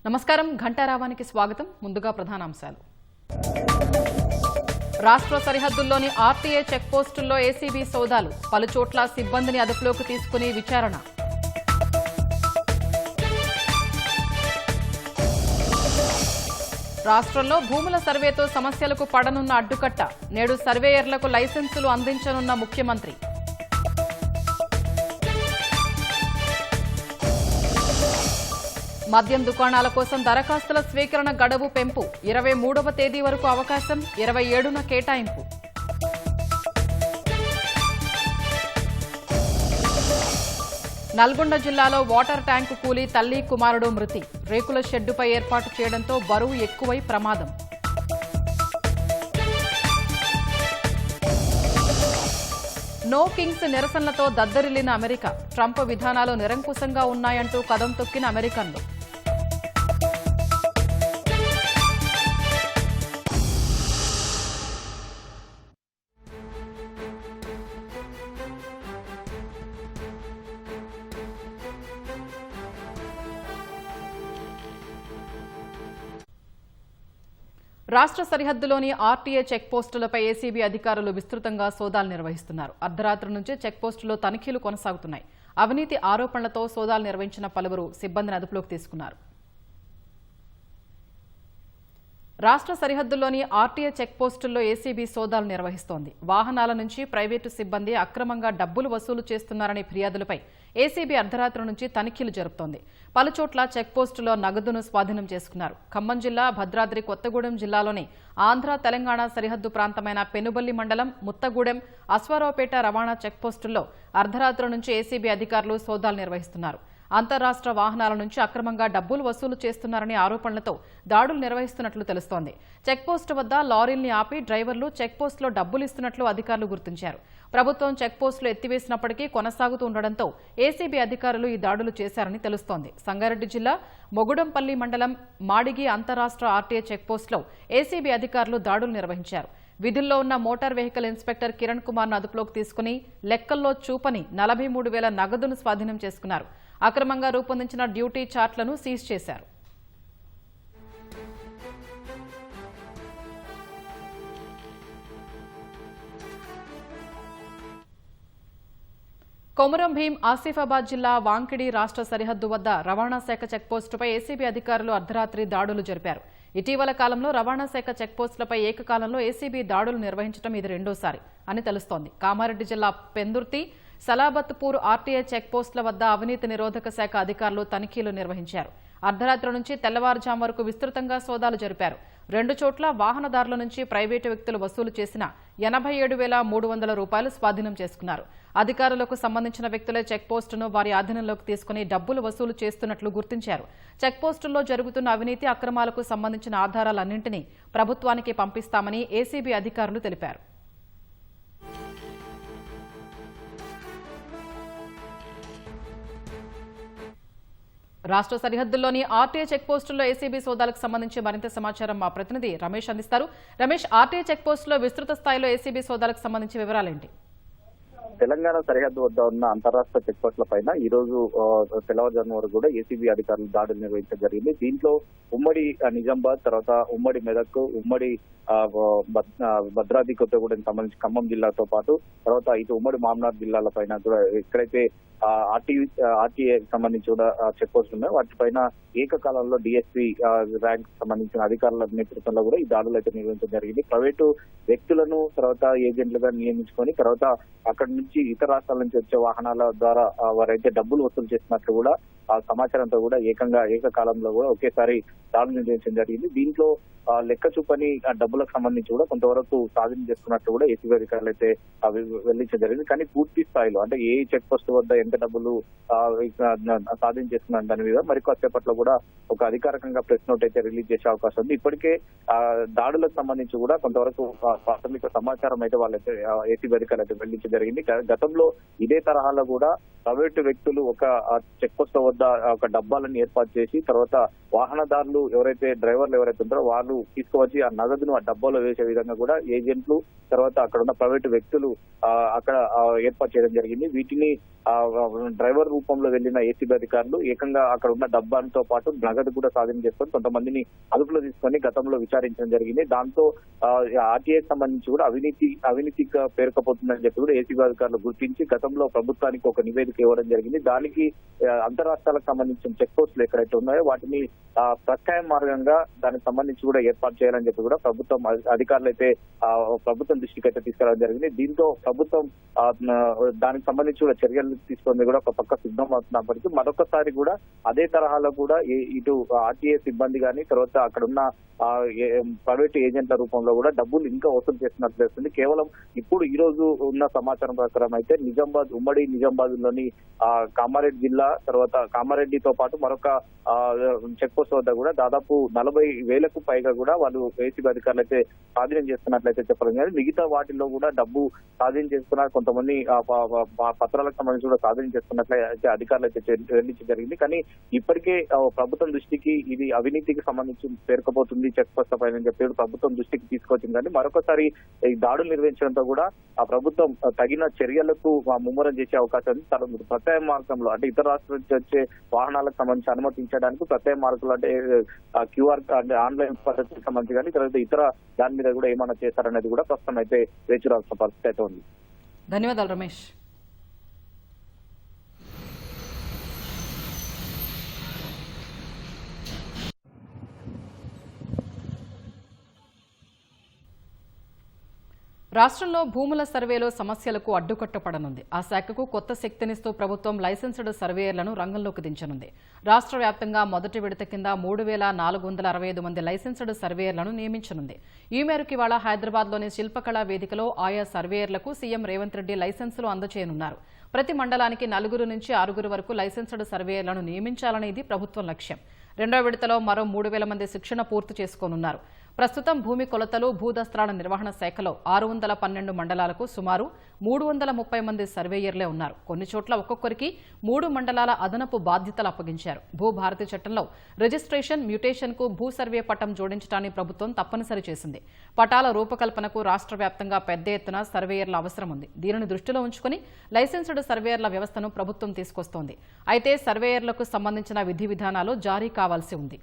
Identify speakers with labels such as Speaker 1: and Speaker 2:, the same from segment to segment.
Speaker 1: నమస్కారం ఘంటారావానికి స్వాగతం. ముందుగా ప్రధానాంశాలు. రాష్ట్ర సరిహద్దుల్లోని ఆర్టీఏ చెక్ పోస్టుల్లో ఏసీబీ సోదాలు, పలుచోట్ల సిబ్బందిని అదుపులోకి తీసుకుని విచారణ. రాష్ట్రంలో భూముల సర్వేతో సమస్యలకు పడనున్న అడ్డుకట్ట, నేడు సర్వేయర్లకు లైసెన్సులు అందించనున్న ముఖ్యమంత్రి. మద్యం దుకాణాల కోసం దరఖాస్తుల స్వీకరణ గడువు పెంపు, 23వ తేదీ వరకు అవకాశం, 27న కేటాయింపు. నల్గొండ జిల్లాలో వాటర్ ట్యాంకు కూలి తల్లి కుమారుడు మృతి, రేకుల షెడ్డుపై ఏర్పాటు చేయడంతో బరువు ఎక్కువై ప్రమాదం. నో కింగ్స్ నిరసనలతో దద్దరిల్లిన అమెరికా, ట్రంప్ విధానాలు నిరంకుశంగా ఉన్నాయంటూ కదం తొక్కిన అమెరికన్లు. రాష్ట్ర సరిహద్దులోని ఆర్టీఏ చెక్ పోస్టులపై ఏసీబీ అధికారులు విస్తృతంగా సోదాలు నిర్వహిస్తున్నారు. అర్ధరాత్రి నుంచి చెక్ పోస్టులో తనిఖీలు కొనసాగుతున్నాయి. అవినీతి ఆరోపణలతో సోదాలు నిర్వహించిన పలువురు సిబ్బందిని అదుపులోకి తీసుకున్నారు. రాష్ట్ర సరిహద్దుల్లోని ఆర్టీఏ చెక్ పోస్టుల్లో ఏసీబీ సోదాలు నిర్వహిస్తోంది. వాహనాల నుంచి ప్రైవేటు సిబ్బంది అక్రమంగా డబ్బులు వసూలు చేస్తున్నారనే ఫిర్యాదులపై ఏసీబీ అర్ధరాత్రి నుంచి తనిఖీలు జరుపుతోంది. పలుచోట్ల చెక్ పోస్టులో నగదును స్వాధీనం చేసుకున్నారు. ఖమ్మం జిల్లా, భద్రాద్రి కొత్తగూడెం జిల్లాలోని ఆంధ్ర తెలంగాణ సరిహద్దు ప్రాంతమైన పెనుబల్లి మండలం, ముత్తగూడెం, అశ్వారావుపేట రవాణా చెక్ పోస్టుల్లో అర్ధరాత్రి నుంచి ఏసీబీ అధికారులు సోదాలు నిర్వహిస్తున్నారు. అంతర్రాష్ట్ర వాహనాల నుంచి అక్రమంగా డబ్బులు వసూలు చేస్తున్నారనే ఆరోపణలతో దాడులు నిర్వహిస్తున్నట్లు తెలుస్తోంది. చెక్పోస్టు వద్ద లారీల్ని ఆపి డ్రైవర్లు చెక్పోస్టులో డబ్బులు ఇస్తున్నట్లు అధికారులు గుర్తించారు. ప్రభుత్వం చెక్పోస్టులు ఎత్తివేసినప్పటికీ కొనసాగుతూ ఉండడంతో ఏసీబీ అధికారులు ఈ దాడులు చేశారని తెలుస్తోంది. సంగారెడ్డి జిల్లా మొగుడంపల్లి మండలం మాడిగి అంతర్రాష్ట్ర ఆర్టీఏ చెక్పోస్టులో ఏసీబీ అధికారులు దాడులు నిర్వహించారు. విధుల్లో ఉన్న మోటార్ వెహికల్ ఇన్స్పెక్టర్ కిరణ్ కుమార్ను అదుపులోకి తీసుకుని లెక్కల్లో చూపని 43,000 నగదును స్వాధీనం చేసుకున్నారు. అక్రమంగా రూపొందించిన డ్యూటీ చార్ట్లను సీజ్ చేశారు. కొమురం భీం ఆసిఫాబాద్ జిల్లా వాంకిడి రాష్ట్ర సరిహద్దు వద్ద రవాణా శాఖ చెక్పోస్టుపై ఏసీబీ అధికారులు అర్ధరాత్రి దాడులు జరిపారు. ఇటీవల కాలంలో రవాణా శాఖ చెక్పోస్టులపై ఏకకాలంలో ఏసీబీ దాడులు నిర్వహించడం ఇది రెండోసారి అని తెలుస్తోంది. కామారెడ్డి జిల్లా పెందుర్తి, సలాబత్పూర్ ఆర్టీఏ చెక్పోస్టుల వద్ద అవినీతి నిరోధక శాఖ అధికారులు తనిఖీలు నిర్వహించారు. అర్ధరాత్రి నుంచి తెల్లవారుజాము వరకు విస్తృతంగా సోదాలు జరిపారు. 2 చోట్ల వాహనదారుల నుంచి ప్రైవేటు వ్యక్తులు వసూలు చేసిన 87,300 రూపాయలు స్వాధీనం చేసుకున్నారు. అధికారులకు సంబంధించిన వ్యక్తులే చెక్పోస్టును వారి ఆధీనంలోకి తీసుకుని డబ్బులు వసూలు చేస్తున్నట్లు గుర్తించారు. చెక్పోస్టుల్లో జరుగుతున్న అవినీతి అక్రమాలకు సంబంధించిన ఆధారాలన్నింటినీ ప్రభుత్వానికి పంపిస్తామని ఏసీబీ అధికారులు తెలిపారు. రాష్ట్ర సరిహద్దుల్లోని ఆర్టీఏ చెక్ పోస్టుల్లో ఏసీబీ సోదాలకు సంబంధించి మరింత సమాచారం మా ప్రతినిధి రమేష్ అందిస్తారు. రమేష్, ఆర్టీఏ చెక్ పోస్టులో విస్తృత స్థాయిలో ఏసీబీ సోదాలకు సంబంధించి వివరాలేంటి?
Speaker 2: తెలంగాణ సరిహద్దు వద్ద ఉన్న అంతరాష్ట్ర చెక్ పోస్టుల పైన ఈ రోజు తెల్లవారుజాము వరకు కూడా ఏసీబీ అధికారులు దాడులు నిర్వహించడం జరిగింది. దీంట్లో ఉమ్మడి నిజామాబాద్, తర్వాత ఉమ్మడి మెదక్, ఉమ్మడి భద్రాద్రి కొత్తగూడెం సంబంధించి ఖమ్మం జిల్లాతో పాటు తర్వాత ఇటు ఉమ్మడి మామనార్ జిల్లాల పైన కూడా ఎక్కడైతే ఆర్టీఏ సంబంధించి కూడా చెక్ పోస్టులు ఉన్నాయో వాటిపైన ఏకకాలంలో డిఎస్పీ ర్యాంక్ సంబంధించిన అధికారుల నేతృత్వంలో కూడా ఈ దాడులు అయితే నిర్వహించడం జరిగింది. ప్రైవేటు వ్యక్తులను తర్వాత ఏజెంట్లుగా నియమించుకొని తర్వాత అక్కడి నుంచి ఇతర రాష్ట్రాల నుంచి వచ్చే వాహనాల ద్వారా వారైతే డబ్బులు వసూలు చేసినట్లు కూడా ఆ సమాచారంతో కూడా ఏకకాలంలో కూడా ఒకేసారి దాడులు నిర్వహించడం జరిగింది. దీంట్లో లెక్క చూపని డబ్బులకు సంబంధించి కూడా కొంతవరకు స్వాధీనం చేసుకున్నట్లు కూడా ఏసీబీ అధికారులు అయితే వెల్లడించడం జరిగింది. కానీ పూర్తి స్థాయిలో అంటే ఏ చెక్ పోస్ట్ వద్ద ఎంత డబ్బులు స్వాధీనం చేసుకున్నారు దాని మీద మరికొద్దిసేపట్లో కూడా ఒక అధికారికంగా ప్రెస్ నోట్ అయితే రిలీజ్ చేసే అవకాశం ఉంది. ఇప్పటికే దాడులకు సంబంధించి కూడా కొంతవరకు ప్రాథమిక సమాచారం అయితే వాళ్ళైతే ఏసీబీ అధికారులు అయితే వెల్లడించడం జరిగింది. గతంలో ఇదే తరహాలో కూడా ప్రైవేటు వ్యక్తులు ఒక చెక్ పోస్ట్ వద్ద వద్ద ఒక డబ్బాలను ఏర్పాటు చేసి తర్వాత వాహనదారులు డ్రైవర్లు ఎవరైతే ఉంటారో వాళ్ళు తీసుకువచ్చి ఆ నగదును ఆ డబ్బాలో వేసే విధంగా కూడా ఏజెంట్లు తర్వాత అక్కడ ఉన్న ప్రైవేటు వ్యక్తులు అక్కడ ఏర్పాటు చేయడం జరిగింది. వీటిని డ్రైవర్ రూపంలో వెళ్లిన ఏసీబీ అధికారులు ఏకంగా అక్కడ ఉన్న డబ్బాలతో పాటు నగదు కూడా స్వాధీనం చేసుకొని కొంతమందిని అదుపులో తీసుకొని గతంలో విచారించడం జరిగింది. దాంతో ఆర్టీఐకి సంబంధించి కూడా అవినీతిగా పేరుకపోతుందని చెప్పి కూడా ఏసీబీ అధికారులు గుర్తించి గతంలో ప్రభుత్వానికి ఒక నివేదిక ఇవ్వడం జరిగింది. దానికి అంతరాష్ట్రాలకు సంబంధించిన చెక్ పోస్టులు ఎక్కడైతే ఉన్నాయో వాటిని ప్రత్యాయ మార్గంగా దానికి సంబంధించి కూడా ఏర్పాటు చేయాలని చెప్పి కూడా ప్రభుత్వం అధికారులు అయితే ప్రభుత్వం దృష్టికి అయితే తీసుకురావడం జరిగింది. దీంతో ప్రభుత్వం దానికి సంబంధించి కూడా చర్యలు తీసుకుని కూడా ఒక పక్క సిద్ధం అవుతున్నప్పటికీ మరొకసారి కూడా అదే తరహాలో కూడా ఇటు ఆర్టీఏ సిబ్బంది కానీ తర్వాత అక్కడ ఉన్న ప్రైవేట్ ఏజెంట్ల రూపంలో కూడా డబ్బులు ఇంకా వసూలు చేస్తున్నట్లు తెలుస్తుంది. కేవలం ఇప్పుడు ఈ రోజు ఉన్న సమాచారం ప్రకారం అయితే ఉమ్మడి నిజామాబాద్ లోని కామారెడ్డి జిల్లా తర్వాత కామారెడ్డితో పాటు మరొక చెక్ పోస్ట్ వద్ద కూడా దాదాపు 40,000కు పైగా కూడా వాళ్ళు ఏసీబీ అధికారులు అయితే స్వాధీనం చేస్తున్నట్లయితే చెప్పడం కానీ మిగతా వాటిల్లో కూడా డబ్బు స్వాధీనం చేసుకున్నారు. కొంతమంది పత్రాలకు సంబంధించి కూడా స్వాధీనం చేసుకున్నట్లయితే అధికారులు అయితే చెల్లించడం జరిగింది. కానీ ఇప్పటికే ప్రభుత్వం దృష్టికి ఇది అవినీతికి సంబంధించి పేర్కపోతుంది చెక్ పోస్ట్ పైన చెప్పి ప్రభుత్వం దృష్టికి తీసుకొచ్చింది. కానీ మరొకసారి ఈ దాడులు నిర్వహించడంతో కూడా ఆ ప్రభుత్వం తగిన చర్యలకు ముమ్మరం చేసే అవకాశం ఉంది. ప్రత్యాయ మార్గంలో అంటే ఇతర రాష్ట్రాల నుంచి వచ్చే వాహనాలకు సంబంధించి అనుమతించడానికి ప్రత్యాయ మార్గంలో అంటే క్యూఆర్ అంటే ఆన్లైన్ పద్ధతికి సంబంధించి కానీ తర్వాత ఇతర దాని మీద కూడా ఏమైనా చేస్తారనేది కూడా ప్రస్తుతం అయితే వేచి రావాల్సిన పరిస్థితి అయితే ఉంది.
Speaker 1: ధన్యవాదాలు రమేష్. రాష్ట్రంలో భూముల సర్వేలో సమస్యలకు అడ్డుకట్టపడనుంది. ఆ శాఖకు కొత్త శక్తినిస్తూ ప్రభుత్వం లైసెన్స్డ్ సర్వేయర్లను రంగంలోకి దించనుంది. రాష్ట్ర వ్యాప్తంగా మొదటి విడత కింద 3,465 మంది లైసెన్స్డ్ సర్వేయర్లను నియమించనుంది. ఈ మేరకు ఇవాళ హైదరాబాద్లోని శిల్పకళా వేదికలో ఆయా సర్వేయర్లకు సీఎం రేవంత్ రెడ్డి లైసెన్సులు అందజేయనున్నారు. ప్రతి మండలానికి 4 నుంచి 6 వరకు లైసెన్స్డ్ సర్వేయర్లను నియమించాలనేది ప్రభుత్వం లక్ష్యం. రెండో విడతలో మరో 3,000 మంది శిక్షణ పూర్తి చేసుకోనున్నారు. ప్రస్తుతం భూమి కొలతలు భూదస్త్రాల నిర్వహణ శాఖలో 612 మండలాలకు సుమారు 330 మంది సర్వేయర్లే ఉన్నారు. కొన్ని చోట్ల ఒక్కొక్కరికి 3 మండలాల అదనపు బాధ్యతలు అప్పగించారు. భూభారతి చట్టంలో రిజిస్ట్రేషన్ మ్యూటేషన్కు భూ సర్వే పటం జోడించడాన్ని ప్రభుత్వం తప్పనిసరి చేసింది. పటాల రూపకల్పనకు రాష్ట్ర వ్యాప్తంగా పెద్ద ఎత్తున సర్వేయర్ల అవసరం ఉంది. దీనిని దృష్టిలో ఉంచుకుని లైసెన్స్డ్ సర్వేయర్ల వ్యవస్థను ప్రభుత్వం తీసుకొస్తోంది. అయితే సర్వేయర్లకు సంబంధించిన విధి విధానాలు జారీ కావాల్సి ఉంది.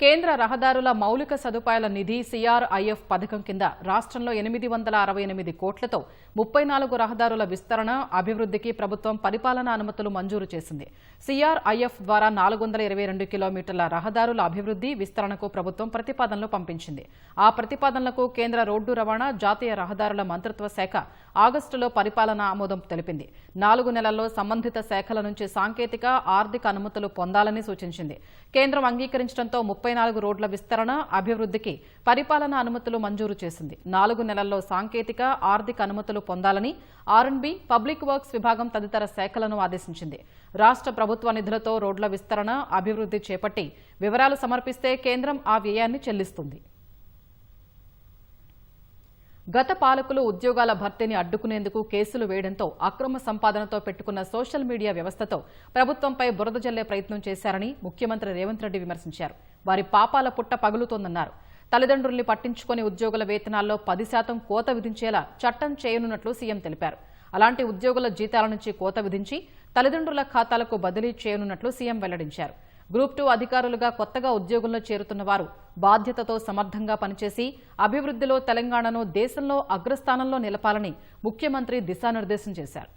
Speaker 1: కేంద్ర రహదారుల మౌలిక సదుపాయాల నిధి సిఆర్ఐఎఫ్ పథకం కింద రాష్ట్రంలో 868 కోట్లతో 34 రహదారుల విస్తరణ అభివృద్ధికి ప్రభుత్వం పరిపాలనా అనుమతులు మంజూరు చేసింది. సిఆర్ఐఎఫ్ ద్వారా 422 కిలోమీటర్ల రహదారుల అభివృద్ధి విస్తరణకు ప్రభుత్వం ప్రతిపాదనలు పంపించింది. ఆ ప్రతిపాదనలకు కేంద్ర రోడ్డు రవాణా జాతీయ రహదారుల మంత్రిత్వ శాఖ ఆగస్టులో పరిపాలనా ఆమోదం తెలిపింది. 4 నెలల్లో సంబంధిత శాఖల నుంచి సాంకేతిక ఆర్థిక అనుమతులు పొందాలని సూచించింది. కేంద్రం అంగీకరించడంతో 34 రోడ్ల విస్తరణ అభివృద్ధికి పరిపాలనా అనుమతులు మంజూరు చేసింది. 4 నెలల్లో సాంకేతిక ఆర్థిక అనుమతులు పొందాలని ఆర్ఎండ్బి, పబ్లిక్ వర్క్స్ విభాగం తదితర శాఖలను ఆదేశించింది. రాష్ట్ర ప్రభుత్వ నిధులతో రోడ్ల విస్తరణ అభివృద్ధి చేపట్టి వివరాలు సమర్పిస్తే కేంద్రం ఆ వ్యయాన్ని చెల్లిస్తుంది. గత పాలకులు ఉద్యోగాల భర్తీని అడ్డుకునేందుకు కేసులు వేయడంతో అక్రమ సంపాదనతో పెట్టుకున్న సోషల్ మీడియా వ్యవస్థతో ప్రభుత్వంపై బురద జల్లే ప్రయత్నం చేశారని ముఖ్యమంత్రి రేవంత్ రెడ్డి విమర్శించారు. వారి పాపాల పుట్ట పగులుతోందన్నారు. తల్లిదండ్రుల్ని పట్టించుకుని ఉద్యోగుల వేతనాల్లో 10% కోత విధించేలా చట్టం చేయనున్నట్లు సీఎం తెలిపారు. అలాంటి ఉద్యోగుల జీతాల నుంచి కోత విధించి తల్లిదండ్రుల ఖాతాలకు బదిలీ చేయనున్నట్లు సీఎం వెల్లడించారు. గ్రూప్ 2 అధికారులుగా కొత్తగా ఉద్యోగంలో చేరుతున్న వారు బాధ్యతతో సమర్థంగా పనిచేసి అభివృద్ధిలో తెలంగాణను దేశంలో అగ్రస్థానంలో నిలపాలని ముఖ్యమంత్రి దిశానిర్దేశం చేశారు.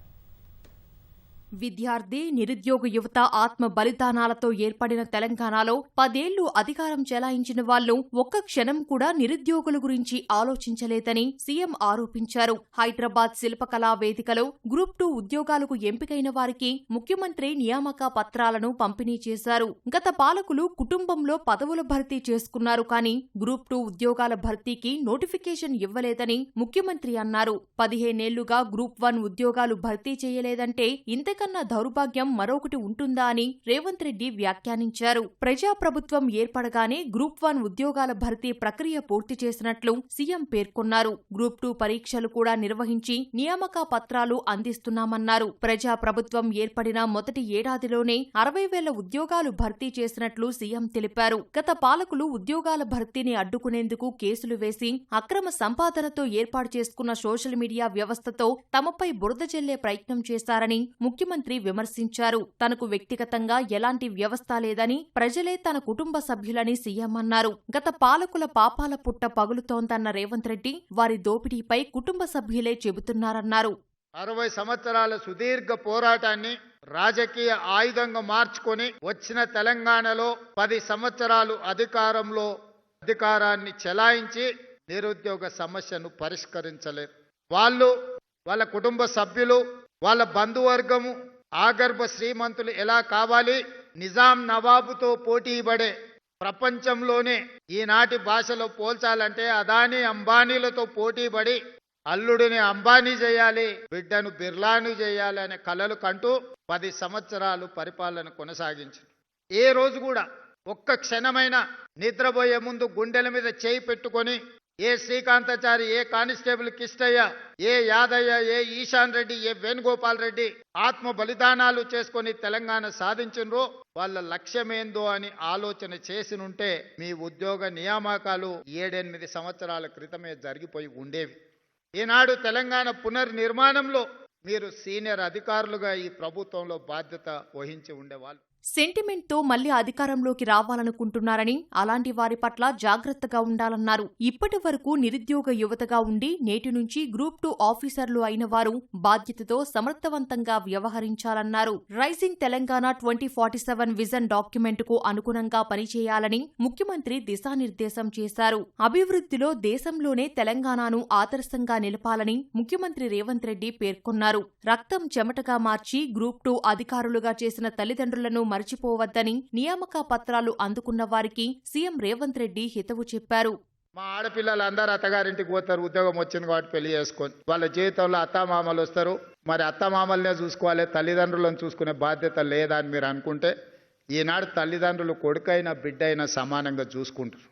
Speaker 3: విద్యార్థి, నిరుద్యోగ యువత ఆత్మ బలిదానాలతో ఏర్పడిన తెలంగాణలో 10 ఏళ్లు అధికారం చెలాయించిన వాళ్లు ఒక్క క్షణం కూడా నిరుద్యోగుల గురించి ఆలోచించలేదని సీఎం ఆరోపించారు. హైదరాబాద్ శిల్పకళా వేదికలో గ్రూప్ 2 ఉద్యోగాలకు ఎంపికైన వారికి ముఖ్యమంత్రి నియామక పత్రాలను పంపిణీ చేశారు. గత పాలకులు కుటుంబంలో పదవుల భర్తీ చేసుకున్నారు కానీ గ్రూప్ 2 ఉద్యోగాల భర్తీకి నోటిఫికేషన్ ఇవ్వలేదని ముఖ్యమంత్రి అన్నారు. 15 ఏళ్లుగా గ్రూప్ 1 ఉద్యోగాలు భర్తీ చేయలేదంటే ఇంతకంటే ఇంతకన్నా దౌర్భాగ్యం మరొకటి ఉంటుందా అని రేవంత్ రెడ్డి వ్యాఖ్యానించారు. ప్రజాప్రభుత్వం ఏర్పడగానే గ్రూప్ 1 ఉద్యోగాల భర్తీ ప్రక్రియ పూర్తి చేసినట్లు సీఎం పేర్కొన్నారు. గ్రూప్ 2 పరీక్షలు కూడా నిర్వహించి నియామక పత్రాలు అందిస్తున్నామన్నారు. ప్రజాప్రభుత్వం ఏర్పడిన మొదటి ఏడాదిలోనే 60,000 ఉద్యోగాలు భర్తీ చేసినట్లు సీఎం తెలిపారు. గత పాలకులు ఉద్యోగాల భర్తీని అడ్డుకునేందుకు కేసులు వేసి అక్రమ సంపాదనతో ఏర్పాటు చేసుకున్న సోషల్ మీడియా వ్యవస్థతో తమపై బురద జల్లే ప్రయత్నం చేశారని ముఖ్యమంత్రి విమర్శించారు. తనకు వ్యక్తిగతంగా ఎలాంటి వ్యవస్థ లేదని, ప్రజలే తన కుటుంబ సభ్యులని సీఎం అన్నారు. గత పాలకుల పాపాల పుట్ట పగులుతోందన్న రేవంత్ రెడ్డి వారి దోపిడీపై కుటుంబ సభ్యులే చెబుతున్నారన్నారు.
Speaker 4: 60 సంవత్సరాల సుదీర్ఘ పోరాటాన్ని రాజకీయ ఆయుధంగా మార్చుకొని వచ్చిన తెలంగాణలో 10 సంవత్సరాలు అధికారాన్ని చెలాయించి నిరుద్యోగ సమస్యను పరిష్కరించలేదు. వాళ్ళ కుటుంబ సభ్యులు, వాళ్ళ బంధువర్గము, ఆగర్భ శ్రీమంతులు ఎలా కావాలి? నిజాం నవాబుతో పోటీ పడే ప్రపంచంలోనే ఈనాటి భాషలో పోల్చాలంటే అదానీ అంబానీలతో పోటీ పడి అల్లుడిని అంబానీ చేయాలి, బిడ్డను బిర్లాను చేయాలి అనే కలలు కంటూ 10 సంవత్సరాలు పరిపాలన కొనసాగించింది. ఏ రోజు కూడా ఒక్క క్షణమైన నిద్రపోయే ముందు గుండెల మీద చేయి పెట్టుకొని ఏ శ్రీకాంతాచారి, ఏ కానిస్టేబుల్ కిష్టయ్య, ఏ యాదయ్య, ఏ ఈశాన్ రెడ్డి, ఏ వేణుగోపాల్ రెడ్డి ఆత్మ బలిదానాలు చేసుకొని తెలంగాణ సాధించినరో వాళ్ళ లక్ష్యమేందో అని ఆలోచన చేసినుంటే మీ ఉద్యోగ నియామకాలు 7-8 సంవత్సరాల క్రితమే జరిగిపోయి ఉండేవి. ఈనాడు తెలంగాణ పునర్నిర్మాణంలో మీరు సీనియర్ అధికారులుగా ఈ ప్రభుత్వంలో బాధ్యత వహించి ఉండేవాళ్ళు.
Speaker 3: సెంటిమెంట్తో మళ్లీ అధికారంలోకి రావాలనుకుంటున్నారని, అలాంటి వారి పట్ల జాగ్రత్తగా ఉండాలన్నారు. ఇప్పటి వరకు నిరుద్యోగ యువతగా ఉండి నేటి నుంచి గ్రూప్ 2 ఆఫీసర్లు అయిన వారు బాధ్యతతో సమర్థవంతంగా వ్యవహరించాలన్నారు. రైజింగ్ తెలంగాణ 2047 విజన్ డాక్యుమెంట్కు అనుగుణంగా పనిచేయాలని ముఖ్యమంత్రి దిశానిర్దేశం చేశారు. అభివృద్ధిలో దేశంలోనే తెలంగాణను ఆదర్శంగా నిలపాలని ముఖ్యమంత్రి రేవంత్ రెడ్డి పేర్కొన్నారు. రక్తం చెమటగా మార్చి గ్రూప్ 2 అధికారులుగా చేసిన తల్లిదండ్రులను మర్చిపోవద్దని నియామక పత్రాలు అందుకున్న వారికి సీఎం రేవంత్ రెడ్డి హితవు చెప్పారు.
Speaker 4: మా ఆడపిల్లలు అందరూ అత్తగారింటికి పోతారు, ఉద్యోగం వచ్చింది కాబట్టి పెళ్లి చేసుకొని. వాళ్ళ జీవితంలో అత్తామామలు వస్తారు. మరి అత్తామామలనే చూసుకోవాలి, తల్లిదండ్రులను చూసుకునే బాధ్యత లేదా అని మీరు అనుకుంటే ఈనాడు తల్లిదండ్రులు కొడుకైనా బిడ్డైనా సమానంగా చూసుకుంటారు.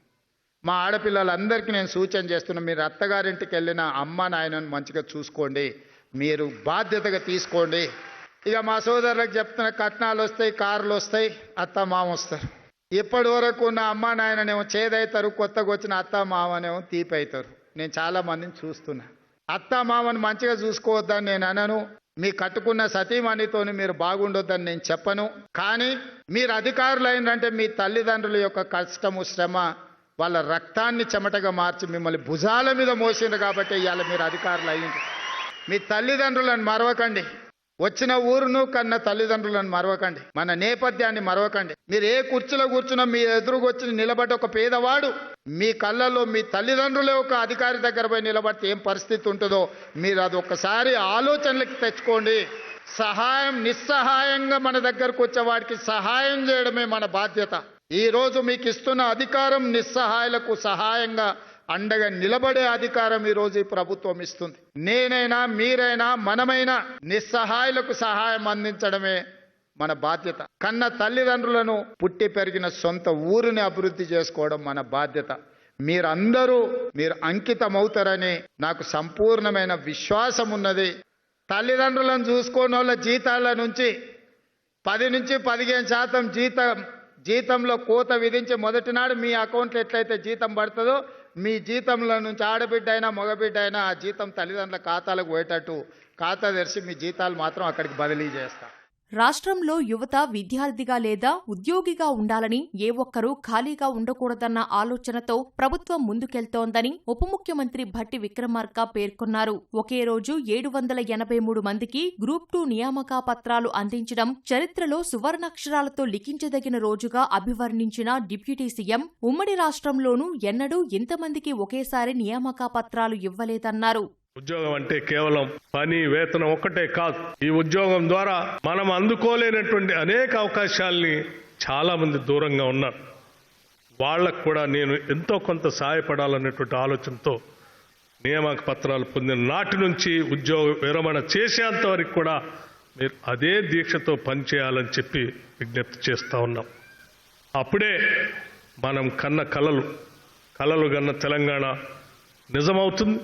Speaker 4: మా ఆడపిల్లలందరికీ నేను సూచన చేస్తున్నా, మీరు అత్తగారింటికి వెళ్ళిన అమ్మ నాయనను మంచిగా చూసుకోండి, మీరు బాధ్యతగా తీసుకోండి. ఇక మా సోదరులకు చెప్తున్న కట్నాలు వస్తాయి, కార్లు వస్తాయి, అత్త మామ వస్తారు. ఇప్పటి వరకు ఉన్న అమ్మ నాయననేమో చేదవుతారు, కొత్తగా వచ్చిన అత్త మామనేమో తీపి అవుతారు. నేను చాలా మందిని చూస్తున్నా. అత్త మామను మంచిగా చూసుకోవద్దని నేను అనను, మీ కట్టుకున్న సతీమణితోని మీరు బాగుండొద్దని నేను చెప్పను. కానీ మీరు అధికారులు అయినంటే మీ తల్లిదండ్రుల యొక్క కష్టము, శ్రమ, వాళ్ళ రక్తాన్ని చెమటగా మార్చి మిమ్మల్ని భుజాల మీద మోసిండ్రు కాబట్టి ఇవాళ మీరు అధికారులు అయ్యింది. మీ తల్లిదండ్రులను మరవకండి, వచ్చిన ఊరును కన్న తల్లిదండ్రులను మరవకండి, మన నేపథ్యాన్ని మరవకండి. మీరు ఏ కుర్చీలో కూర్చున్నా మీ ఎదురుకొచ్చి నిలబడ్డ ఒక పేదవాడు మీ కళ్ళలో మీ తల్లిదండ్రులే ఒక అధికారి దగ్గర పోయి నిలబడితే ఏం పరిస్థితి ఉంటుందో మీరు అది ఒక్కసారి ఆలోచనలకి తెచ్చుకోండి. నిస్సహాయంగా మన దగ్గరకు వచ్చేవాడికి సహాయం చేయడమే మన బాధ్యత. ఈ రోజు మీకు ఇస్తున్న అధికారం నిస్సహాయులకు సహాయంగా అండగా నిలబడే అధికారం ఈ రోజు ఈ ప్రభుత్వం ఇస్తుంది. నేనైనా మీరైనా మనమైనా నిస్సహాయులకు సహాయం అందించడమే మన బాధ్యత. కన్న తల్లిదండ్రులను, పుట్టి పెరిగిన సొంత ఊరిని అభివృద్ధి చేసుకోవడం మన బాధ్యత. మీరు అంకితమవుతారని నాకు సంపూర్ణమైన విశ్వాసం ఉన్నది. తల్లిదండ్రులను చూసుకోని వాళ్ళ జీతాల నుంచి 10 నుంచి 15% జీతంలో కోత విధించి మొదటి నాడు మీ అకౌంట్లో ఎట్లయితే జీతం పడుతుందో మీ జీతంలో నుంచి ఆడబిడ్డ అయినా మగబిడ్డ అయినా ఆ జీతం తల్లిదండ్రుల ఖాతాలకు పోయేటట్టు ఖాతా తెరిచి మీ జీతాలు మాత్రం అక్కడికి బదిలీ చేస్తా.
Speaker 3: రాష్ట్రంలో యువత విద్యార్థిగా లేదా ఉద్యోగిగా ఉండాలని, ఏ ఒక్కరూ ఖాళీగా ఉండకూడదన్న ఆలోచనతో ప్రభుత్వం ముందుకెళ్తోందని ఉప ముఖ్యమంత్రి భట్టి విక్రమార్క పేర్కొన్నారు. ఒకే రోజు 783 మందికి గ్రూప్ 2 నియామక పత్రాలు అందించడం చరిత్రలో సువర్ణాక్షరాలతో లిఖించదగిన రోజుగా అభివర్ణించిన డిప్యూటీ సీఎం ఉమ్మడి రాష్ట్రంలోనూ ఎన్నడూ ఇంతమందికి ఒకేసారి నియామక పత్రాలు ఇవ్వలేదన్నారు.
Speaker 5: ఉద్యోగం అంటే కేవలం పని, వేతనం ఒక్కటే కాదు. ఈ ఉద్యోగం ద్వారా మనం అందుకోలేనటువంటి అనేక అవకాశాలని చాలా మంది దూరంగా ఉన్నారు. వాళ్లకు కూడా నేను ఎంతో కొంత సహాయపడాలనేటువంటి ఆలోచనతో నియామక పత్రాలు పొందిన నాటి నుంచి ఉద్యోగ విరమణ చేసేంత వరకు కూడా మీరు అదే దీక్షతో పనిచేయాలని చెప్పి విజ్ఞప్తి చేస్తూ ఉన్నాం. అప్పుడే మనం కన్న కలలు కన్న తెలంగాణ నిజమవుతుంది.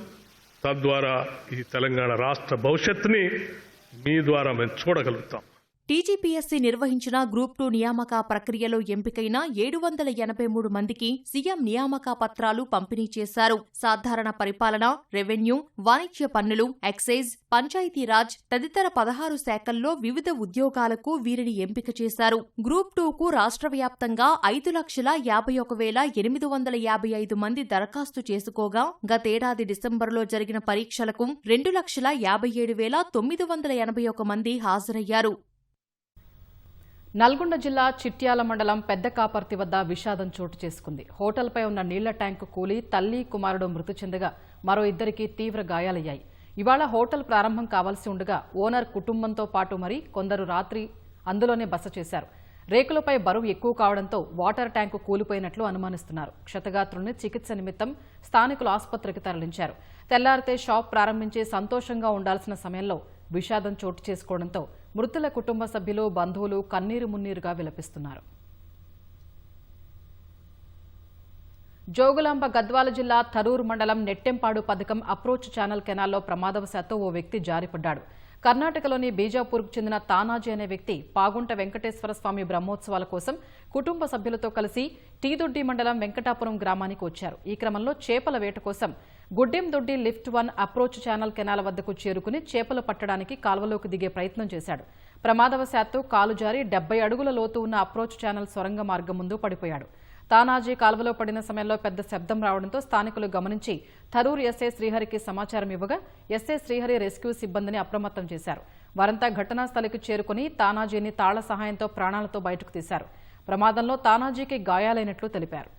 Speaker 5: తద్వారా ఈ తెలంగాణ రాష్ట్ర భవిష్యత్తుని మీ ద్వారా మేము చూడగలుగుతాం.
Speaker 3: టీజీపీఎస్సీ నిర్వహించిన గ్రూప్ 2 నియామక ప్రక్రియలో ఎంపికైన 783 మందికి సీఎం నియామక పత్రాలు పంపిణీ చేశారు. సాధారణ పరిపాలన, రెవెన్యూ, వాణిజ్య పన్నులు, ఎక్సైజ్, పంచాయతీరాజ్ తదితర 16 శాఖల్లో వివిధ ఉద్యోగాలకు వీరిని ఎంపిక చేశారు. గ్రూప్ 2కు రాష్ట్ర వ్యాప్తంగా 5,51,855 మంది దరఖాస్తు చేసుకోగా గతేడాది డిసెంబరులో జరిగిన పరీక్షలకు 2,57,981 మంది హాజరయ్యారు.
Speaker 1: నల్గొండ జిల్లా చిట్యాల మండలం పెద్ద కాపర్తి వద్ద విషాదం చోటు చేసుకుంది. హోటల్పై ఉన్న నీళ్ల ట్యాంకు కూలి తల్లి, కుమారుడు మృతి చెందగా మరో ఇద్దరికి తీవ్ర గాయాలయ్యాయి. ఇవాళ హోటల్ ప్రారంభం కావాల్సి ఉండగా ఓనర్ కుటుంబంతో పాటు కొందరు రాత్రి అందులోనే బస చేశారు. రేకులపై బరువు ఎక్కువ కావడంతో వాటర్ ట్యాంకు కూలిపోయినట్లు అనుమానిస్తున్నారు. క్షతగాత్రుల్ని చికిత్స నిమిత్తం స్థానికులు ఆసుపత్రికి తరలించారు. తెల్లారితే షాప్ ప్రారంభించి సంతోషంగా ఉండాల్సిన సమయంలో విషాదం చోటు చేసుకోవడంతో మృతుల కుటుంబ సభ్యులు, బంధువులు కన్నీరు మున్నీరుగా విలపిస్తున్నారు. జోగులాంబ గద్వాల జిల్లా థరూర్ మండలం నెట్టెంపాడు పథకం అప్రోచ్ ఛానల్ కెనాల్లో ప్రమాదవశాత్తు ఓ వ్యక్తి జారిపడ్డాడు. కర్ణాటకలోని బీజాపూర్కు చెందిన తానాజీ అనే వ్యక్తి పాగుంట వెంకటేశ్వర స్వామి బ్రహ్మోత్సవాల కోసం కుటుంబ సభ్యులతో కలిసి టీదొడ్డి మండలం వెంకటాపురం గ్రామానికి వచ్చారు. ఈ క్రమంలో చేపల వేట కోసం గుడ్డెందొడ్డి లిఫ్ట్ 1 అప్రోచ్ ఛానల్ కెనాల్ వద్దకు చేరుకుని చేపలు పట్టడానికి కాల్వలోకి దిగే ప్రయత్నం చేశాడు. ప్రమాదవశాత్తు కాలు జారి 70 అడుగుల లోతు ఉన్న అప్రోచ్ ఛానల్ సొరంగ మార్గం ముందు పడిపోయాడు. తానాజీ కాల్వలో పడిన సమయంలో పెద్ద శబ్దం రావడంతో స్థానికులు గమనించి థరూర్ ఎస్ఐ శ్రీహరికి సమాచారం ఇవ్వగా ఎస్ఐ శ్రీహరి రెస్క్యూ సిబ్బందిని అప్రమత్తం చేశారు. వారంతా ఘటనా స్థలికి చేరుకుని తానాజీని తాళ్ల సహాయంతో ప్రాణాలతో బయటకు తీశారు. ప్రమాదంలో తానాజీకి గాయాలైనట్లు తెలిపారు.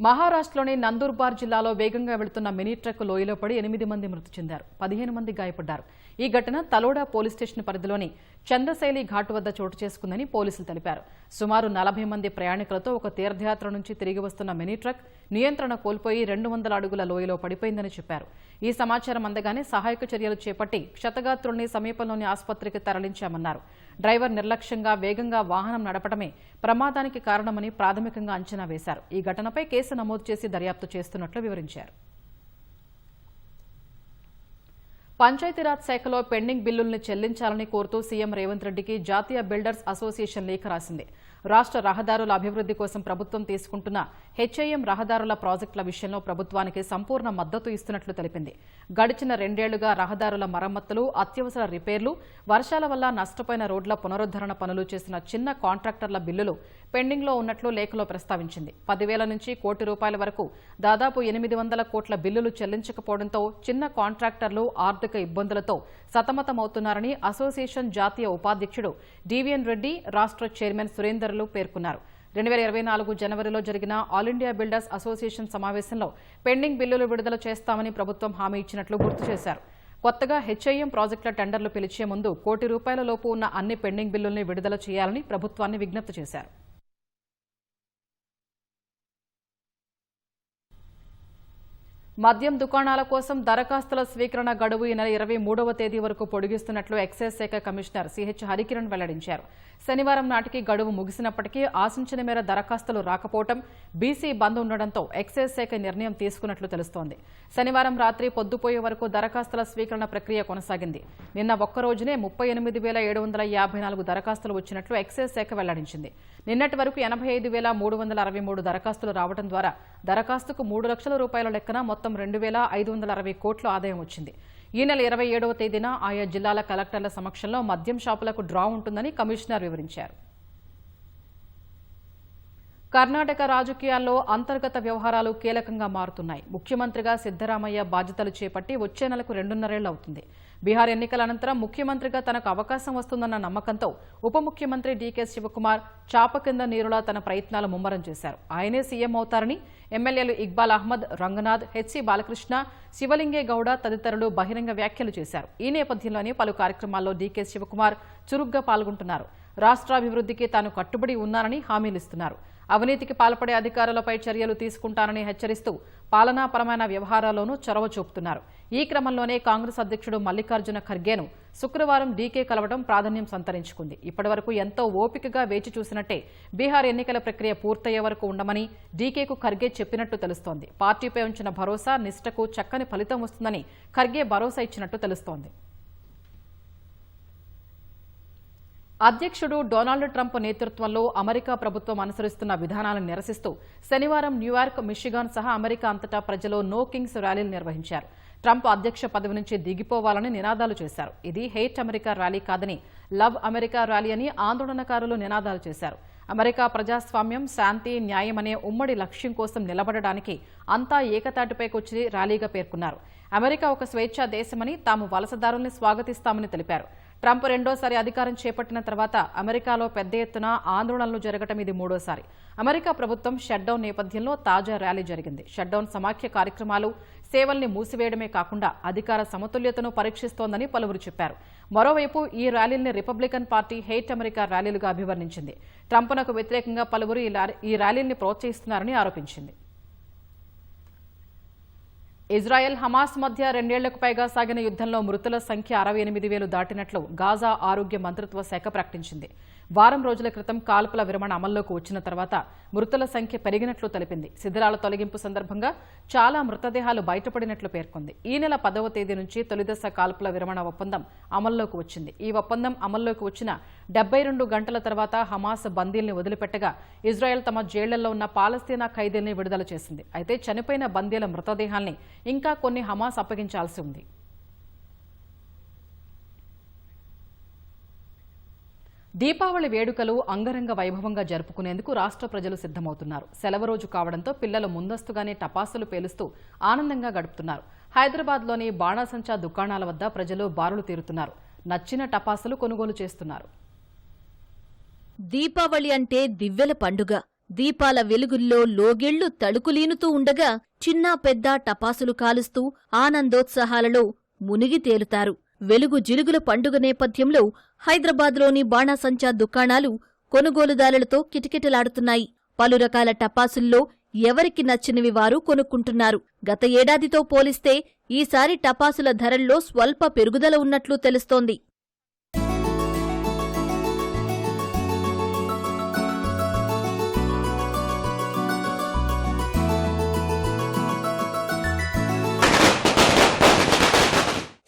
Speaker 1: మహారాష్ట్రలోని నందూర్బార్ జిల్లాలో వేగంగా వెళుతున్న మినీ ట్రక్ లోయలో పడి 8 మంది మృతి చెందారు. 15 మంది గాయపడ్డారు. ఈ ఘటన తలోడా పోలీస్ స్టేషన్ పరిధిలోని చంద్రశైలి ఘాటు వద్ద చోటు చేసుకుందని పోలీసులు తెలిపారు. సుమారు 40 మంది ప్రయాణికులతో ఒక తీర్థయాత్ర నుంచి తిరిగి వస్తున్న మినీ ట్రక్ నియంత్రణ కోల్పోయి 200 అడుగుల లోయలో పడిపోయిందని చెప్పారు. ఈ సమాచారం అందగానే సహాయక చర్యలు చేపట్టి క్షతగాత్రుల్ని సమీపంలోని ఆసుపత్రికి తరలించామన్నారు. డ్రైవర్ నిర్లక్ష్యంగా వేగంగా వాహనం నడపడమే ప్రమాదానికి కారణమని ప్రాథమికంగా అంచనా వేశారు. ఈ ఘటనపై కేసు నమోదు చేసి దర్యాప్తు చేస్తున్నట్లు వివరించారు. పంచాయతీరాజ్ శాఖలో పెండింగ్ బిల్లుల్ని చెల్లించాలని కోరుతూ సీఎం రేవంత్ రెడ్డికి జాతీయ బిల్డర్స్ అసోసియేషన్ లేఖ రాసింది. రాష్ట్ర రహదారుల అభివృద్ధి కోసం ప్రభుత్వం తీసుకుంటున్న హెచ్ఐఎం రహదారుల ప్రాజెక్టుల విషయంలో ప్రభుత్వానికి సంపూర్ణ మద్దతు ఇస్తున్నట్లు తెలిపింది. గడిచిన 2 ఏళ్లుగా రహదారుల మరమ్మతులు, అత్యవసర రిపేర్లు, వర్షాల వల్ల నష్టపోయిన రోడ్ల పునరుద్ధరణ పనులు చేసిన చిన్న కాంట్రాక్టర్ల బిల్లులు పెండింగ్లో ఉన్నట్లు లేఖలో ప్రస్తావించింది. 10,000 నుంచి ₹1,00,00,000 వరకు దాదాపు 800 కోట్ల బిల్లులు చెల్లించకపోవడంతో చిన్న కాంట్రాక్టర్లు ఆర్థిక ఇబ్బందులతో సతమతమవుతున్నారని అసోసియేషన్ జాతీయ ఉపాధ్యక్షుడు డివిఎన్ రెడ్డి, రాష్ట్ర చైర్మన్ సురేందర్లు పేర్కొన్నారు. 2024 జనవరిలో జరిగిన ఆల్ ఇండియా బిల్డర్స్ అసోసియేషన్ సమావేశంలో పెండింగ్ బిల్లులు విడుదల చేస్తామని ప్రభుత్వం హామీ ఇచ్చినట్లు గుర్తు చేశారు. కొత్తగా హెచ్ఐఎం ప్రాజెక్టుల టెండర్లు పిలిచే ముందు ₹1,00,00,000 లోపు ఉన్న అన్ని పెండింగ్ బిల్లుల్ని విడుదల చేయాలని ప్రభుత్వాన్ని విజ్ఞప్తి చేశారు. మద్యం దుకాణాల కోసం దరఖాస్తుల స్వీకరణ గడువు ఈ నెల 23వ తేదీ వరకు పొడిగిస్తున్నట్లు ఎక్సైజ్ శాఖ కమిషనర్ సిహెచ్ హరికిరణ్ వెల్లడించారు. శనివారం నాటికి గడువు ముగిసినప్పటికీ ఆశించిన మేర దరఖాస్తులు రాకపోవడం, బీసీ బంద్ ఉండడంతో ఎక్సైజ్ శాఖ నిర్ణయం తీసుకున్నట్లు తెలుస్తోంది. శనివారం రాత్రి పొద్దుపోయే వరకు దరఖాస్తుల స్వీకరణ ప్రక్రియ కొనసాగింది. నిన్న ఒక్కరోజునే 38,754 దరఖాస్తులు వచ్చినట్లు ఎక్సైజ్ శాఖ వెల్లడించింది. నిన్నటి వరకు 85,363 దరఖాస్తులు రావడం ద్వారా దరఖాస్తుకు ₹3 లక్షల లెక్కన మొత్తం 2,560 కోట్ల ఆదాయం వచ్చింది. ఈ నెల 27వ తేదీన ఆయా జిల్లాల కలెక్టర్ల సమక్షంలో మద్యం షాపులకు డ్రా ఉంటుందని కమిషనర్ వివరించారు. కర్ణాటక రాజకీయాల్లో అంతర్గత వ్యవహారాలు కీలకంగా మారుతున్నాయి. ముఖ్యమంత్రిగా సిద్దరామయ్య బాధ్యతలు చేపట్టి వచ్చే నెలకు 2.5 ఏళ్లు అవుతుంది. బీహార్ ఎన్నికల అనంతరం ముఖ్యమంత్రిగా తనకు అవకాశం వస్తుందన్న నమ్మకంతో ఉప ముఖ్యమంత్రి డీకే శివకుమార్ చాప కింద నీరులా తన ప్రయత్నాలు ముమ్మరం చేశారు. ఆయనే సీఎం అవుతారని ఎమ్మెల్యేలు ఇక్బాల్ అహ్మద్, రంగనాథ్, హెచ్సి బాలకృష్ణ, శివలింగే గౌడ తదితరులు బహిరంగ వ్యాఖ్యలు చేశారు. ఈ నేపథ్యంలోనే పలు కార్యక్రమాల్లో డీకే శివకుమార్ చురుగ్గా పాల్గొంటున్నారు. రాష్ట్రాభివృద్ధికి తాను కట్టుబడి ఉన్నానని హామీలిస్తున్నారు. అవినీతికి పాల్పడే అధికారులపై చర్యలు తీసుకుంటానని హెచ్చరిస్తూ పాలనాపరమైన వ్యవహారాల్లోనూ చొరవ చూపుతున్నారు. ఈ క్రమంలోనే కాంగ్రెస్ అధ్యక్షుడు మల్లికార్జున ఖర్గేను శుక్రవారం డీకే కలవడం ప్రాధాన్యం సంతరించుకుంది. ఇప్పటివరకు ఎంతో ఓపికగా వేచి చూసినట్టే బీహార్ ఎన్నికల ప్రక్రియ పూర్తయ్యే వరకు ఉండమని డీకేకు ఖర్గే చెప్పినట్టు తెలుస్తోంది. పార్టీపై ఉంచిన భరోసా, నిష్ఠకు చక్కని ఫలితం వస్తుందని ఖర్గే భరోసా ఇచ్చినట్టు తెలుస్తోంది. అధ్యక్షుడు డొనాల్డ్ ట్రంప్ నేతృత్వంలో అమెరికా ప్రభుత్వం అనుసరిస్తున్న విధానాలను నిరసిస్తూ శనివారం న్యూయార్క్, మిషిగాన్ సహా అమెరికా అంతటా ప్రజలు నో కింగ్స్ ర్యాలీలు నిర్వహించారు. ట్రంప్ అధ్యక్ష పదవి నుంచి దిగిపోవాలని నినాదాలు చేశారు. ఇది హేట్ అమెరికా ర్యాలీ కాదని లవ్ అమెరికా ర్యాలీ అని ఆందోళనకారులు నినాదాలు చేశారు. అమెరికా ప్రజాస్వామ్యం, శాంతి, న్యాయం అనే ఉమ్మడి లక్ష్యం కోసం నిలబడడానికి అంతా ఏకతాటిపైకొచ్చి ర్యాలీగా పేర్కొన్నారు. అమెరికా ఒక స్వేచ్ఛా దేశమని, తాము వలసదారుల్ని స్వాగతిస్తామని తెలిపారు. ట్రంప్ రెండోసారి అధికారం చేపట్టిన తర్వాత అమెరికాలో పెద్ద ఎత్తున ఆందోళనలు జరగడం ఇది మూడోసారి. అమెరికా ప్రభుత్వం షట్డౌన్ నేపథ్యంలో తాజా ర్యాలీ జరిగింది. షట్డౌన్ సమాఖ్య కార్యక్రమాలు, సేవల్ని మూసివేయడమే కాకుండా అధికార సమతుల్యతను పరీక్షిస్తోందని పలువురు చెప్పారు. మరోవైపు ఈ ర్యాలీల్ని రిపబ్లికన్ పార్టీ హేట్ అమెరికా ర్యాలీలుగా అభివర్ణించింది. ట్రంప్నకు వ్యతిరేకంగా పలువురు ఈ ర్యాలీల్ని ప్రోత్సహిస్తున్నారని ఆరోపించింది. ఇజ్రాయెల్, హమాస్ మధ్య 2 ఏళ్లకు పైగా సాగిన యుద్ధంలో మృతుల సంఖ్య 68,000 దాటినట్లు గాజా ఆరోగ్య మంత్రిత్వ శాఖ ప్రకటించింది. వారం రోజుల క్రితం కాల్పుల విరమణ అమల్లోకి వచ్చిన తర్వాత మృతుల సంఖ్య పెరిగినట్లు తెలిపింది. శిథిలాల తొలగింపు సందర్భంగా చాలా మృతదేహాలు బయటపడినట్లు పేర్కొంది. ఈ నెల 10వ తేదీ నుంచి తొలిదశ కాల్పుల విరమణ ఒప్పందం అమల్లోకి వచ్చింది. ఈ ఒప్పందం అమల్లోకి వచ్చిన 72 గంటల తర్వాత హమాస్ బందీల్ని వదిలిపెట్టగా ఇజ్రాయెల్ తమ జైళ్లలో ఉన్న పాలస్తీనా ఖైదీల్ని విడుదల చేసింది. అయితే చనిపోయిన బందీల మృతదేహాల్ని ఇంకా కొన్ని హమాస్ అప్పగించాల్సి ఉంది. దీపావళి వేడుకలు అంగరంగ వైభవంగా జరుపుకునేందుకు రాష్ట్ర ప్రజలు సిద్దమవుతున్నారు. సెలవు రోజు కావడంతో పిల్లలు ముందస్తుగానే టపాసులు పేలుస్తూ ఆనందంగా గడుపుతున్నారు. హైదరాబాద్లోని బాణాసంచా దుకాణాల వద్ద ప్రజలు బారులు తీరుతున్నారు. నచ్చిన టపాసులు కొనుగోలు చేస్తున్నారు.
Speaker 6: దీపావళి అంటే దివ్వెల పండుగ. దీపాల వెలుగుల్లో లోగిళ్లు తళుకులీనుతూ ఉండగా చిన్నా పెద్ద టపాసులు కాలుస్తూ ఆనందోత్సాహాలలో మునిగి తేలుతారు. వెలుగు జిలుగుల పండుగ నేపథ్యంలో హైదరాబాద్లోని బాణాసంచా దుకాణాలు కొనుగోలుదారులతో కిటకిటలాడుతున్నాయి. పలు రకాల టపాసుల్లో ఎవరికి నచ్చినవి వారు కొనుక్కుంటున్నారు. గత ఏడాదితో పోలిస్తే ఈసారి టపాసుల ధరల్లో స్వల్ప పెరుగుదల ఉన్నట్లు తెలుస్తోంది.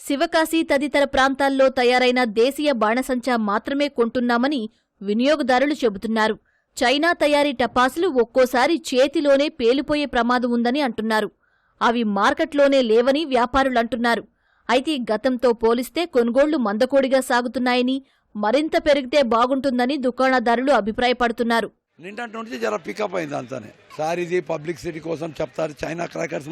Speaker 6: శివకాశి తదితర ప్రాంతాల్లో తయారైన దేశీయ బాణసంచా మాత్రమే కొంటున్నామని వినియోగదారులు చెబుతున్నారు. చైనా తయారీ టపాసులు ఒక్కోసారి చేతిలోనే పేలిపోయే ప్రమాదం ఉందని అంటున్నారు. అవి మార్కెట్లోనే లేవని వ్యాపారులంటున్నారు. అయితే గతంతో పోలిస్తే కొనుగోళ్లు మందకోడిగా సాగుతున్నాయని, మరింత పెరిగితే బాగుంటుందని దుకాణదారులు అభిప్రాయపడుతున్నారు.
Speaker 7: నింటంటే నుంచి జర పికప్ అయింది అంతానే. సార్ ఇది పబ్లిసిటీ కోసం చెప్తారు. చైనా క్రాకర్స్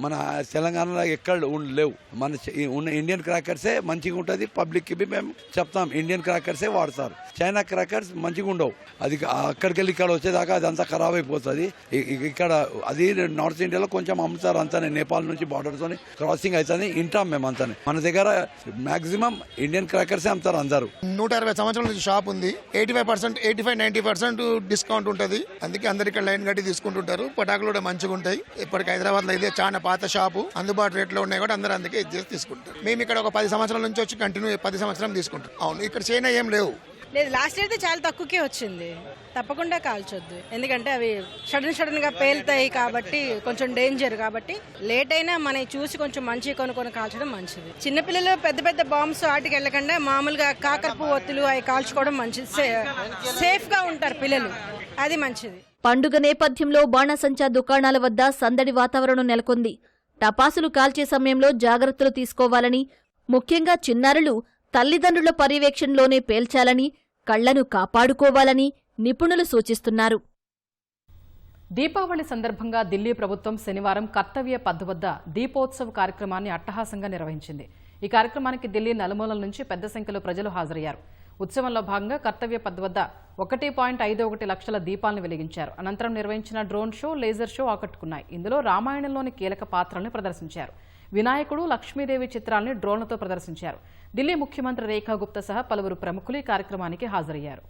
Speaker 7: మన తెలంగాణలో ఎక్కడ లేవు. మన ఉన్న ఇండియన్ క్రాకర్సే మంచిగా ఉంటుంది. పబ్లిక్కి మేము చెప్తాం ఇండియన్ క్రాకర్సే వాడతారు. చైనా క్రాకర్స్ మంచిగా ఉండవు. అది అక్కడికి వెళ్ళి ఇక్కడ వచ్చేదాకా అదంతా ఖరాబ్ అయిపోతుంది. ఇక్కడ అది నార్త్ ఇండియాలో కొంచెం అమ్ముతారు అంతానే. నేపాల్ నుంచి బార్డర్తో క్రాసింగ్ అవుతుంది. ఇంటాం మేము అంతానే. మన దగ్గర మాక్సిమం ఇండియన్ క్రాకర్సే అమ్ముతారు అందరూ.
Speaker 8: 160 సంవత్సరాల నుంచి షాప్ ఉంది. 85%, 85-90% డిస్కౌంట్ ఉంటుంది. అందుకే అందరు ఇక్కడ లైన్ కట్టి తీసుకుంటుంటారు. పటాకులు కూడా మంచిగా ఉంటాయి. ఇప్పటికి హైదరాబాద్ లో ఇదే చాలా పాత షాపు, అందుబాటు రేట్లో ఉన్నాయి కూడా అందరూ అందుకే ఇది చేసి తీసుకుంటారు. మేము ఇక్కడ ఒక 10 సంవత్సరాల నుంచి వచ్చి కంటిన్యూ 10 సంవత్సరం తీసుకుంటాం. అవును, ఇక్కడ చైనా ఏం లేవు.
Speaker 9: లేదు, లాస్ట్ ఇయర్ అయితే చాలా తక్కువకే వచ్చింది. తప్పకుండా కాల్చొద్దు, ఎందుకంటే అవి సడన్ గా పేలుతాయి కాబట్టి కొంచెం డేంజర్. కాబట్టి లేట్ అయినా మనకి చూసి కొంచెం మంచి కొనుక్కొని కాల్చడం మంచిది. చిన్నపిల్లలు పెద్ద పెద్ద బాంబ్స్ వాటికి వెళ్ళకుండా మామూలుగా కాకరపు ఒత్తులు అవి కాల్చుకోవడం మంచిది. సేఫ్ గా ఉంటారు పిల్లలు, అది మంచిది.
Speaker 6: పండుగ నేపథ్యంలో బాణాసంచా దుకాణాల వద్ద సందడి వాతావరణం నెలకొంది. టపాసులు కాల్చే సమయంలో జాగ్రత్తలు తీసుకోవాలని, ముఖ్యంగా చిన్నారులు తల్లిదండ్రుల పర్యవేక్షణలోనే పేల్చాలని, కళ్లను కాపాడుకోవాలని నిపుణులు సూచిస్తున్నారు.
Speaker 1: దీపావళి సందర్భంగా ఢిల్లీ ప్రభుత్వం శనివారం కర్తవ్య పథ్ వద్ద దీపోత్సవ్ కార్యక్రమాన్ని అట్టహాసంగా నిర్వహించింది. ఈ కార్యక్రమానికి ఢిల్లీ నలుమూలల నుంచి పెద్ద సంఖ్యలో ప్రజలు హాజరయ్యారు. ఉత్సవంలో భాగంగా కర్తవ్య పథ్ వద్ద 1.51 లక్షల దీపాలను వెలిగించారు. అనంతరం నిర్వహించిన డ్రోన్ షో, లేజర్ షో ఆకట్టుకున్నాయి. ఇందులో రామాయణంలోని కీలక పాత్రల్ని ప్రదర్శించారు. వినాయకుడు, లక్ష్మీదేవి చిత్రాల్ని డ్రోన్లతో ప్రదర్శించారు. ఢిల్లీ ముఖ్యమంత్రి రేఖా గుప్తా సహా పలువురు ప్రముఖులు ఈ కార్యక్రమానికి హాజరయ్యారు.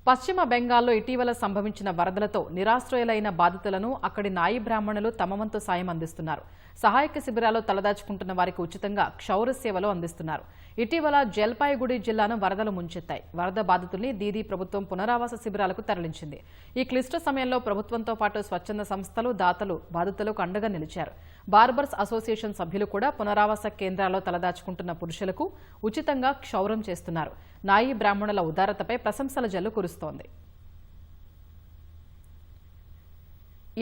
Speaker 1: పశ్చిమ బెంగాల్లో ఇటీవల సంభవించిన వరదలతో నిరాశ్రయులైన బాధితులను అక్కడి నాయి బ్రాహ్మణులు తమ వంతు సాయం అందిస్తున్నారు. సహాయక శిబిరాల్లో తలదాచుకుంటున్న వారికి ఉచితంగా క్షౌర సేవలు అందిస్తున్నారు. ఇటీవల జల్పాయిగుడి జిల్లాను వరదలు ముంచెత్తాయి. వరద బాధితుల్ని దీదీ ప్రభుత్వం పునరావాస శిబిరాలకు తరలించింది. ఈ క్లిష్ట సమయంలో ప్రభుత్వంతో పాటు స్వచ్ఛంద సంస్థలు, దాతలు బాధితులకు అండగా నిలిచారు. బార్బర్స్ అసోసియేషన్ సభ్యులు కూడా పునరావాస కేంద్రాల్లో తలదాచుకుంటున్న పురుషులకు ఉచితంగా క్షౌరం చేస్తున్నారు. నాయి బ్రాహ్మణుల ఉదారతపై ప్రశంసల జల్లు కురుస్తోంది.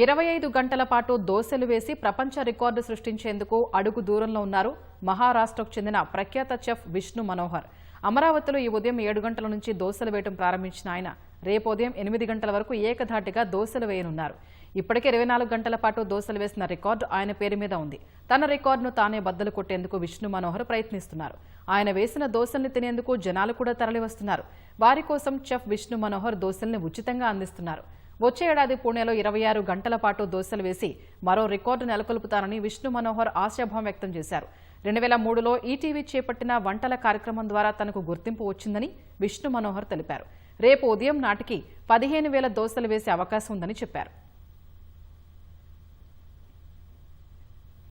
Speaker 1: 25 గంటల పాటు దోసెలు వేసి ప్రపంచ రికార్డు సృష్టించేందుకు అడుగు దూరంలో ఉన్నారు మహారాష్ట్రకు చెందిన ప్రఖ్యాత చెఫ్ విష్ణు మనోహర్. అమరావతిలో ఈ ఉదయం 7 గంటల నుంచి దోసెలు వేయడం ప్రారంభించిన ఆయన రేపు ఉదయం 8 గంటల వరకు ఏకధాటిగా దోసెలు వేయనున్నారు. ఇప్పటికే 24 గంటల పాటు దోసెలు వేసిన రికార్డు ఆయన పేరు మీద ఉంది. తన రికార్డును తానే బద్దలు కొట్టేందుకు విష్ణు మనోహర్ ప్రయత్నిస్తున్నారు. ఆయన వేసిన దోసెల్ని తినేందుకు జనాలు కూడా తరలివస్తున్నారు. వారి కోసం చెఫ్ విష్ణు మనోహర్ దోసెల్ని ఉచితంగా అందిస్తున్నారు. వచ్చే ఏడాది పుణేలో 26 గంటల పాటు దోసెలు వేసి మరో రికార్డు నెలకొల్పుతారని విష్ణు మనోహర్ ఆశాభావం వ్యక్తం చేశారు. 2003లో ఈటీవీ చేపట్టిన వంటల కార్యక్రమం ద్వారా తనకు గుర్తింపు వచ్చిందని విష్ణు మనోహర్ తెలిపారు. రేపు ఉదయం నాటికి 15,000 దోసెలు వేసే అవకాశం ఉందని చెప్పారు.